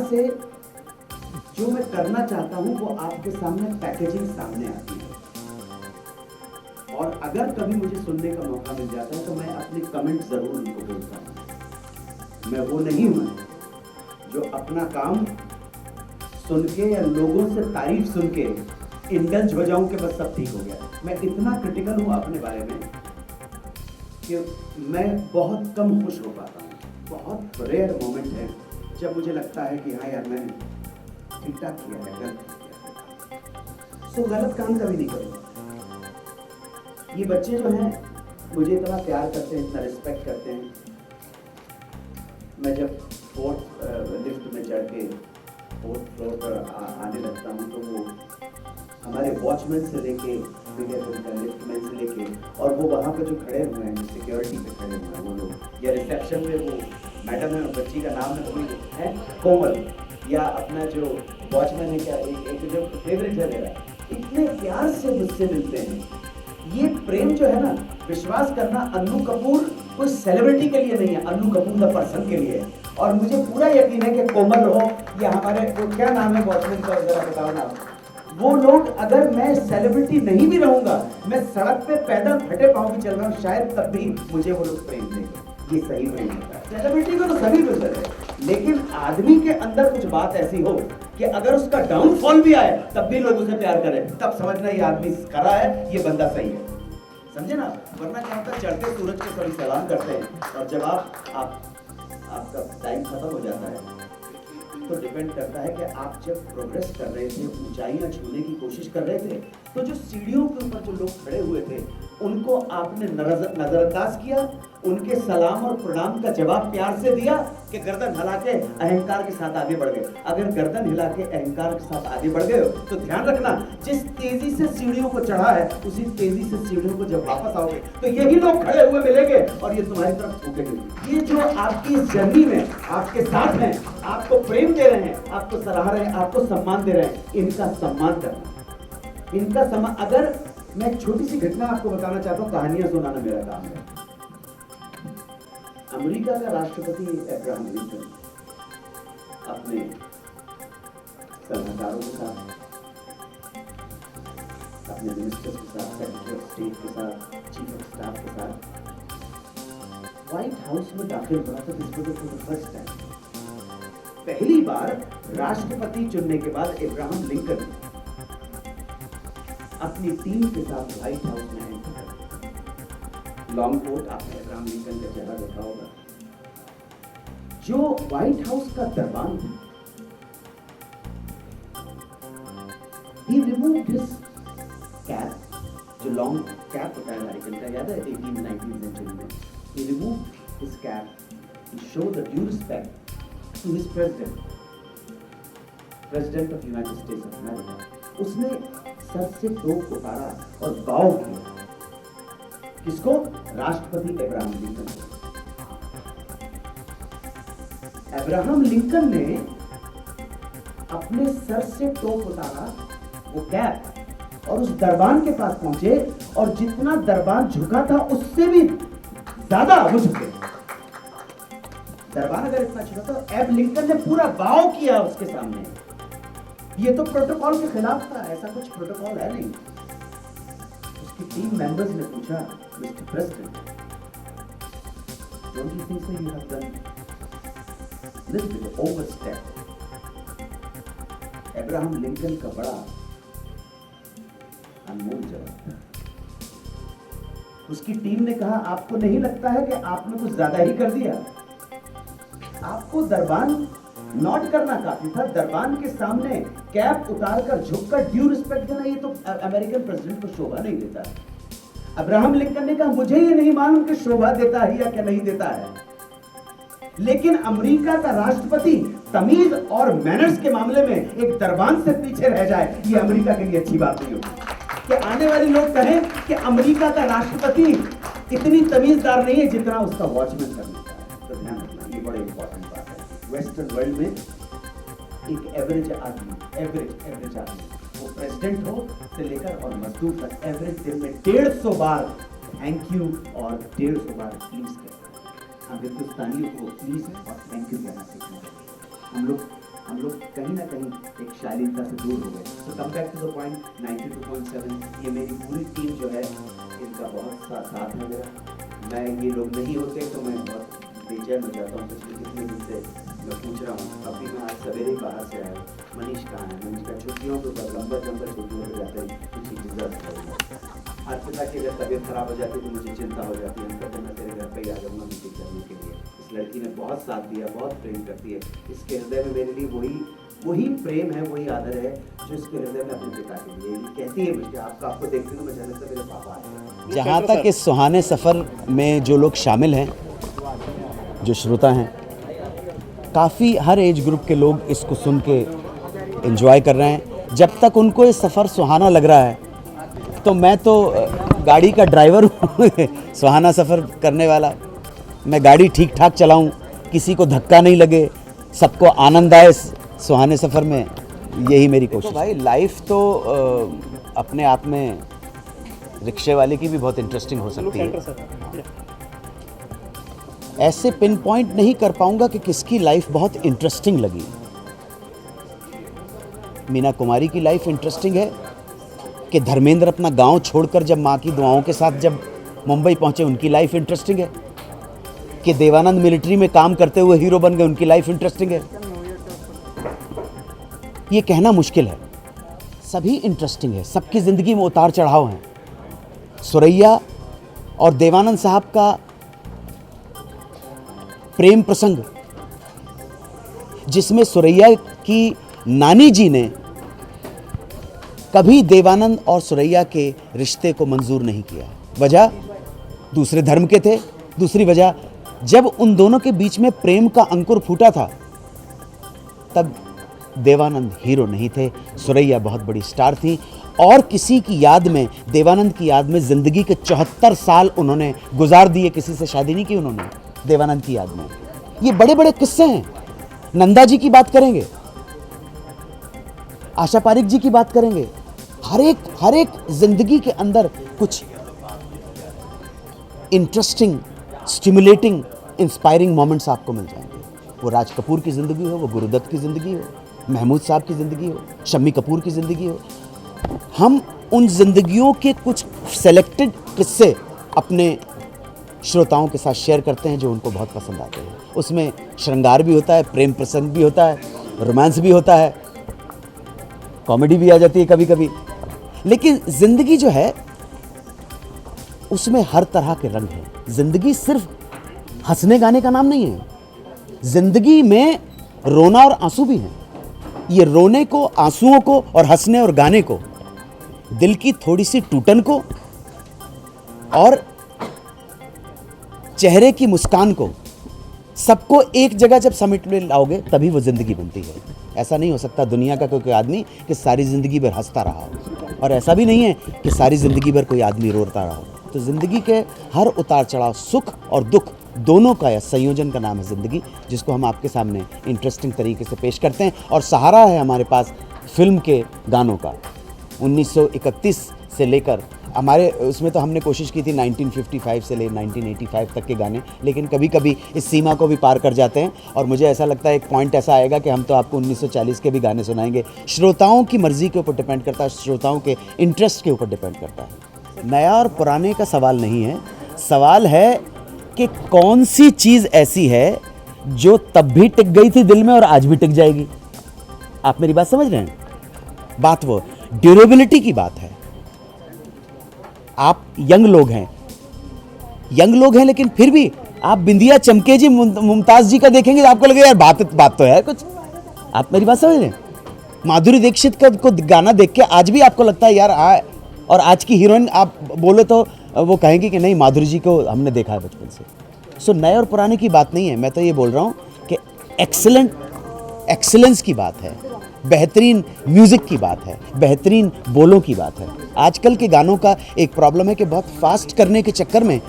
से जो मैं करना चाहता हूं वो आपके सामने पैकेजिंग सामने आती है। और अगर कभी मुझे सुनने का मौका मिल जाता है तो मैं अपने कमेंट जरूर उनको बोलता हूं। मैं वो नहीं हूं जो अपना काम सुन के या लोगों से तारीफ सुन के इंडल्ज हो जाऊं कि बस सब ठीक हो गया। मैं इतना क्रिटिकल हूं अपने बारे में कि मैं बहुत कम खुश हो पाता हूं। बहुत रेयर मोमेंट है जब मुझे लगता है कि हाँ यार मैंने ठीक ठाक किया है, गलत किया। सो गलत काम कभी नहीं करूंगा। ये बच्चे जो हैं मुझे इतना प्यार करते हैं, इतना रिस्पेक्ट करते हैं। मैं जब फोर्थ लिफ्ट में चढ़ के फोर्थ फ्लोर पर आने लगता हूँ तो वो हमारे वॉचमैन से लेके लिफ्टमैन से लेके और वो वहाँ पे जो खड़े हुए हैं सिक्योरिटी पे खड़े हुए हैं वो लोग, या रिसेप्शन में वो मैडम है, बच्ची का नाम है कोमल, या अपना जो वॉचमैन है क्या एक जो फेवरेट है मेरा, इतने प्यार से मुझसे मिलते हैं। ये प्रेम जो है ना, विश्वास करना, अन्नू कपूर कोई सेलिब्रिटी के लिए नहीं है, अन्नू कपूर द पर्सन के लिए है। और मुझे पूरा यकीन है कि कोमल हो या हमारे वो क्या नाम है वॉचमैन का, जरा बताओ ना, वो लोग, अगर मैं सेलिब्रिटी नहीं भी रहूंगा, मैं सड़क पे पैदल फटे पांव भी चल रहा हूँ, शायद तब भी मुझे वो लोग प्रेम देंगे। ये सही प्रेम होता है। सेलिब्रिटी को तो सभी गुजर है, लेकिन आदमी के अंदर कुछ बात ऐसी हो कि अगर उसका डाउनफॉल भी आए तब भी लोग उसे प्यार करें, तब समझना ये आदमी खरा है, ये बंदा सही है। समझे ना? वरना क्या होता है, चढ़ते सूरज के सभी सलाम करते हैं और जब आपका टाइम खत्म हो जाता है तो डिपेंड करता है कि आप जब प्रोग्रेस कर रहे थे, ऊंचाइयां छूने की कोशिश कर रहे थे, तो जो सीढ़ियों के ऊपर जो लोग खड़े हुए थे उनको आपने नजरअंदाज किया, उनके सलाम और प्रणाम का जवाब प्यार से दिया कि गर्दन हिला के अहंकार के साथ आगे बढ़ गए। अगर गर्दन हिला के अहंकार के साथ आगे बढ़ गए हो तो ध्यान रखना, जिस तेजी से सीढ़ियों को चढ़ा है उसी तेजी से सीढ़ियों को जब वापस आओगे तो यही लोग खड़े हुए मिलेंगे और ये तुम्हारी तरफ झुकेंगे। ये जो आपकी इस जर्नी में आपके साथ हैं, आपको प्रेम दे रहे हैं, आपको सराह रहे हैं, आपको सम्मान दे रहे हैं, इनका सम्मान करना, इनका सम्मान। अगर मैं एक छोटी सी घटना आपको बताना चाहता हूँ, कहानियां सुनाना मेरा काम है। अमेरिका का राष्ट्रपति अब्राहम लिंकन अपने सलाहकारों के साथ, अपने मिनिस्टर्स के साथ, सेक्रेटरी ऑफ स्टेट के साथ, चीफ ऑफ स्टाफ के साथ व्हाइट हाउस में दाखिल हुआ था। This was for the first time. पहली बार राष्ट्रपति चुनने के बाद अब्राहम लिंकन अपनी टीम के साथ व्हाइट हाउस में एंटर कर। लॉन्ग कोट, आपने अब्राहम लिंकन का चेहरा देखा होगा। जो व्हाइट हाउस का दरबान था, he removed his cap, जो लॉन्ग कैप होता है अमेरिकन का, याद है 18-19 सेंचुरी में, he removed his cap to show the due respect to his president of United States of America. उसने सर से टोक उतारा और बाव किया। किसको? राष्ट्रपति अब्राहम लिंकन को। अब्राहम लिंकन ने अपने सर से टोक उतारा, वो कैप, और उस दरबान के पास पहुंचे और जितना दरबान झुका था उससे भी ज्यादा वो झुके। दरबान अगर इतना झुका तो अब लिंकन ने पूरा बाव किया उसके सामने। ये तो प्रोटोकॉल के खिलाफ था, ऐसा कुछ प्रोटोकॉल है नहीं। उसकी टीम मेंबर्स ने पूछा, mister president, don't you think so you have done little bit overstep? Abraham Lincoln का बड़ा अनमोल जवाब था। उसकी टीम ने कहा, आपको नहीं लगता है कि आपने कुछ ज्यादा ही कर दिया? आपको दरबान नॉट करना काफी था। दरबान के सामने कैप उतारकर झुककर ड्यू रिस्पेक्ट देना, ये तो अमेरिकन प्रेसिडेंट को शोभा नहीं देता। अब्राहम लिंकन ने कहा, मुझे ये नहीं मालूम कि शोभा देता है या क्या नहीं देता है, लेकिन अमेरिका का राष्ट्रपति तमीज और मैनर्स के मामले में एक दरबान से पीछे रह जाए, ये अमेरिका के लिए अच्छी बात नहीं होगी। कि आने वाले लोग कहें कि अमेरिका का राष्ट्रपति इतनी तमीजदार नहीं है जितना उसका वॉचमैन करना है। तो ध्यान रखना, ये बड़ी इंपॉर्टेंट बात है। वेस्टर्न वर्ल्ड में एक एवरेज आदमी, वो प्रेसिडेंट हो से लेकर और मजदूर तक, एवरेज दिन में 150 बार थैंक यू और 150 बार प्लीज कहता है। हम हिंदुस्तानियों को प्लीज और थैंक यू कहना सीखना चाहिए। हम लोग हम लोग कहीं ना कहीं एक शालीनता से दूर हो गए। तो come back to the point, 92.7 ये मेरी पूरी टीम जो है, इनका बहुत साथ है मेरा। मैं ये लोग नहीं होते तो मैं बहुत बेचैन हो जाता हूँ। पिछले कितने दिन से मैं पूछ रहा हूँ, अभी मैं आज सवेरे ही बाहर से आया हूँ, मनीष कहाँ है? मनीष का छुट्टियों के ऊपर लंबा छुट्टियों पर जाते हैं, कुछ डिजर्व करेंगे। अर्पिता की अगर तबीयत खराब हो जाती तो मुझे चिंता हो जाती है, तो मैं तेरे घर पे ही आ जाऊँगा मीटिंग करने के लिए। इस लड़की ने बहुत साथ दिया, बहुत प्रेम करती है। इसके हृदय में मेरे लिए वही प्रेम है, वही आदर है जो इसके हृदय में अपने पिता के लिए। ये कहती है मुझे, आपको देखती हूँ मुझे लगता है मेरे पापा हैं। जहाँ तक इस सुहाने सफ़र में जो लोग शामिल हैं, जो श्रोता हैं, काफ़ी हर एज ग्रुप के लोग इसको सुन के एंजॉय कर रहे हैं। जब तक उनको ये सफ़र सुहाना लग रहा है, तो मैं तो गाड़ी का ड्राइवर हूँ सुहाना सफ़र करने वाला। मैं गाड़ी ठीक ठाक चलाऊँ, किसी को धक्का नहीं लगे, सबको आनंद आए सुहाने सफ़र में, यही मेरी कोशिश। तो भाई लाइफ तो अपने आप में रिक्शे वाले की भी बहुत इंटरेस्टिंग हो सकती है। ऐसे पिन पॉइंट नहीं कर पाऊंगा कि किसकी लाइफ बहुत इंटरेस्टिंग लगी। मीना कुमारी की लाइफ इंटरेस्टिंग है कि धर्मेंद्र अपना गांव छोड़कर जब माँ की दुआओं के साथ जब मुंबई पहुंचे, उनकी लाइफ इंटरेस्टिंग है। कि देवानंद मिलिट्री में काम करते हुए हीरो बन गए, उनकी लाइफ इंटरेस्टिंग है। ये कहना मुश्किल है, सभी इंटरेस्टिंग है, सबकी ज़िंदगी में उतार चढ़ाव हैं। सुरैया और देवानंद साहब का प्रेम प्रसंग, जिसमें सुरैया की नानी जी ने कभी देवानंद और सुरैया के रिश्ते को मंजूर नहीं किया। वजह दूसरे धर्म के थे, दूसरी वजह जब उन दोनों के बीच में प्रेम का अंकुर फूटा था, तब देवानंद हीरो नहीं थे, सुरैया बहुत बड़ी स्टार थी। और किसी की याद में, देवानंद की याद में ज़िंदगी के 74 साल उन्होंने गुजार दिए। किसी से शादी नहीं की उन्होंने, देवानंद की याद में। ये बड़े बड़े किस्से हैं। नंदा जी की बात करेंगे, आशा पारिक जी की बात करेंगे। हर एक जिंदगी के अंदर कुछ इंटरेस्टिंग, स्टिमुलेटिंग, इंस्पायरिंग मोमेंट्स आपको मिल जाएंगे। वो राज कपूर की ज़िंदगी हो, वो गुरुदत्त की ज़िंदगी हो, महमूद साहब की ज़िंदगी हो, शम्मी कपूर की ज़िंदगी हो। हम उन जिंदगियों के कुछ सेलेक्टेड किस्से अपने श्रोताओं के साथ शेयर करते हैं जो उनको बहुत पसंद आते हैं। उसमें श्रृंगार भी होता है, प्रेम प्रसंग भी होता है, रोमांस भी होता है, कॉमेडी भी आ जाती है कभी कभी। लेकिन ज़िंदगी जो है उसमें हर तरह के रंग हैं। ज़िंदगी सिर्फ हंसने गाने का नाम नहीं है, ज़िंदगी में रोना और आंसू भी हैं। ये रोने को, आंसुओं को और हंसने और गाने को, दिल की थोड़ी सी टूटन को और चेहरे की मुस्कान को, सबको एक जगह जब समेट में लाओगे तभी वो ज़िंदगी बनती है। ऐसा नहीं हो सकता दुनिया का कोई आदमी कि सारी ज़िंदगी भर हंसता रहा हो, और ऐसा भी नहीं है कि सारी ज़िंदगी भर कोई आदमी रोता रहा हो। तो ज़िंदगी के हर उतार चढ़ाव, सुख और दुख दोनों का या संयोजन का नाम है ज़िंदगी, जिसको हम आपके सामने इंटरेस्टिंग तरीके से पेश करते हैं। और सहारा है हमारे पास फिल्म के गानों का। 1931 से लेकर हमारे उसमें तो हमने कोशिश की थी 1955 से ले 1985 तक के गाने, लेकिन कभी कभी इस सीमा को भी पार कर जाते हैं। और मुझे ऐसा लगता है एक पॉइंट ऐसा आएगा कि हम तो आपको 1940 के भी गाने सुनाएंगे। श्रोताओं की मर्ज़ी के ऊपर डिपेंड करता है, श्रोताओं के इंटरेस्ट के ऊपर डिपेंड करता है। नया और पुराने का सवाल नहीं है, सवाल है कि कौन सी चीज़ ऐसी है जो तब भी टिक गई थी दिल में और आज भी टिक जाएगी। आप मेरी बात समझ रहे हैं? बात वो ड्यूरेबिलिटी की बात है। आप यंग लोग हैं, लेकिन फिर भी आप बिंदिया चमके जी, मुमताज जी का देखेंगे तो आपको लगेगा यार बात तो है कुछ। आप मेरी बात समझ रहे हैं? माधुरी दीक्षित का को गाना देख के आज भी आपको लगता है यार और आज की हीरोइन आप बोलो तो वो कहेंगे कि नहीं, माधुरी जी को हमने देखा है बचपन से। सो नए और पुराने की बात नहीं है, मैं तो ये बोल रहा हूँ कि एक्सेलेंस की बात है, बेहतरीन म्यूज़िक की बात है, बेहतरीन बोलों की बात है। आजकल के गानों का एक प्रॉब्लम है कि बहुत फास्ट करने के चक्कर में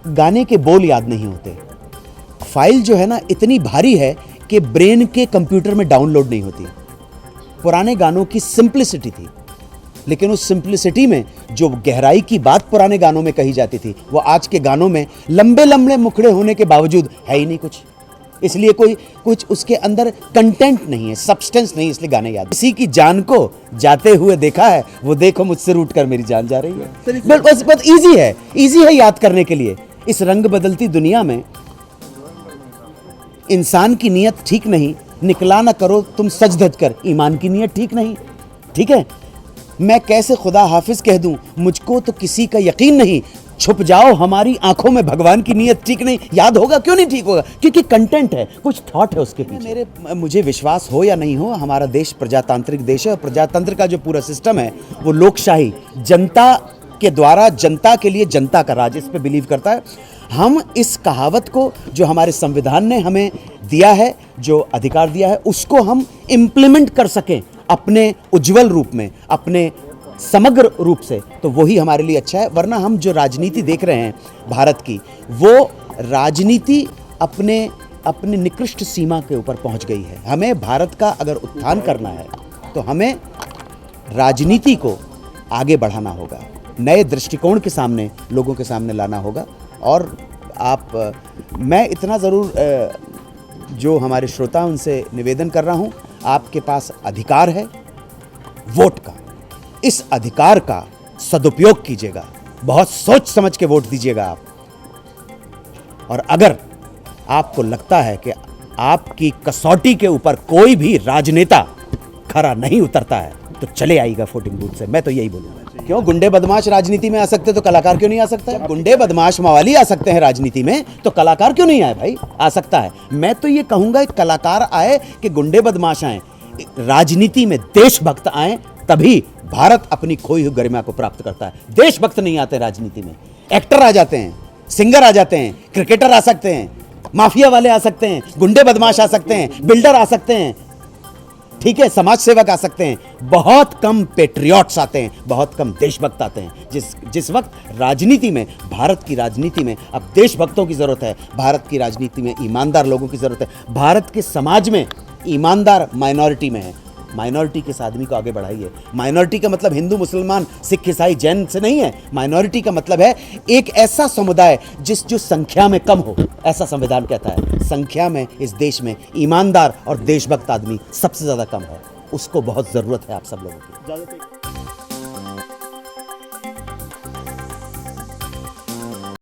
गाने के बोल याद नहीं होते। फाइल जो है ना इतनी भारी है कि ब्रेन के कंप्यूटर में डाउनलोड नहीं होती। पुराने गानों की सिंप्लिसिटी थी, लेकिन उस सिंप्लिसिटी में जो गहराई की बात पुराने गानों में कही जाती थी, वो आज के गानों में लंबे लंबे मुखड़े होने के बावजूद है ही नहीं कुछ। इसलिए कोई कुछ उसके अंदर कंटेंट नहीं है, सब्सटेंस नहीं, इसलिए गाने याद। किसी की जान को जाते हुए देखा है, वो देखो मुझसे रूठ कर मेरी जान जा रही है। बस इजी है याद करने के लिए। इस रंग बदलती दुनिया में इंसान की नीयत ठीक नहीं, निकला ना करो तुम सज धज कर, ईमान की नीयत ठीक नहीं। ठीक है, मैं कैसे खुदा हाफिज कह दूं, मुझको तो किसी का यकीन नहीं, छुप जाओ हमारी आंखों में, भगवान की नीयत ठीक नहीं। याद होगा, क्यों नहीं ठीक होगा? क्योंकि कंटेंट है, कुछ थॉट है उसके पीछे। मुझे विश्वास हो या नहीं हो, हमारा देश प्रजातांत्रिक देश है और प्रजातंत्र का जो पूरा सिस्टम है वो लोकशाही, जनता के द्वारा जनता के लिए जनता का राज, इस पे बिलीव करता है। हम इस कहावत को जो हमारे संविधान ने हमें दिया है, जो अधिकार दिया है, उसको हम इम्प्लीमेंट कर सकें अपने उज्जवल रूप में, अपने समग्र रूप से, तो वही हमारे लिए अच्छा है। वरना हम जो राजनीति देख रहे हैं भारत की, वो राजनीति अपने निकृष्ट सीमा के ऊपर पहुंच गई है। हमें भारत का अगर उत्थान करना है तो हमें राजनीति को आगे बढ़ाना होगा, नए दृष्टिकोण के सामने लोगों के सामने लाना होगा। और मैं इतना ज़रूर जो हमारे श्रोता उनसे निवेदन कर रहा हूँ, आपके पास अधिकार है वोट का, इस अधिकार का सदुपयोग कीजिएगा, बहुत सोच समझ के वोट दीजिएगा आप। और अगर आपको लगता है कि आपकी कसौटी के ऊपर कोई भी राजनेता खरा नहीं उतरता है, तो चले आइएगा वोटिंग बूथ से, मैं तो यही बोलूँगा। क्यों गुंडे बदमाश राजनीति में आ सकते तो कलाकार क्यों नहीं आ सकता? गुंडे बदमाश मवाली आ सकते हैं राजनीति में, तो कलाकार क्यों नहीं आए भाई? आ सकता है। मैं तो ये कहूँगा कलाकार आए कि गुंडे बदमाश आए, राजनीति में देशभक्त आए, तभी भारत अपनी खोई हुई गरिमा को प्राप्त करता है। देशभक्त नहीं आते राजनीति में, एक्टर आ जाते हैं, सिंगर आ जाते हैं, क्रिकेटर आ सकते हैं, माफिया वाले आ सकते हैं, गुंडे बदमाश आ सकते हैं, बिल्डर आ सकते हैं, ठीक है, समाज सेवक आ सकते हैं, बहुत कम पेट्रियट्स आते हैं, बहुत कम देशभक्त आते हैं। जिस वक्त राजनीति में, भारत की राजनीति में अब देशभक्तों की जरूरत है, भारत की राजनीति में ईमानदार लोगों की जरूरत है। भारत के समाज में ईमानदार माइनॉरिटी में है, माइनॉरिटी के आदमी को आगे बढ़ाइए। माइनॉरिटी का मतलब हिंदू मुसलमान सिख ईसाई जैन से नहीं है। माइनॉरिटी का मतलब है एक ऐसा समुदाय जो संख्या में कम हो, ऐसा संविधान कहता है। संख्या में इस देश में ईमानदार और देशभक्त आदमी सबसे ज़्यादा कम है, उसको बहुत ज़रूरत है आप सब लोगों की।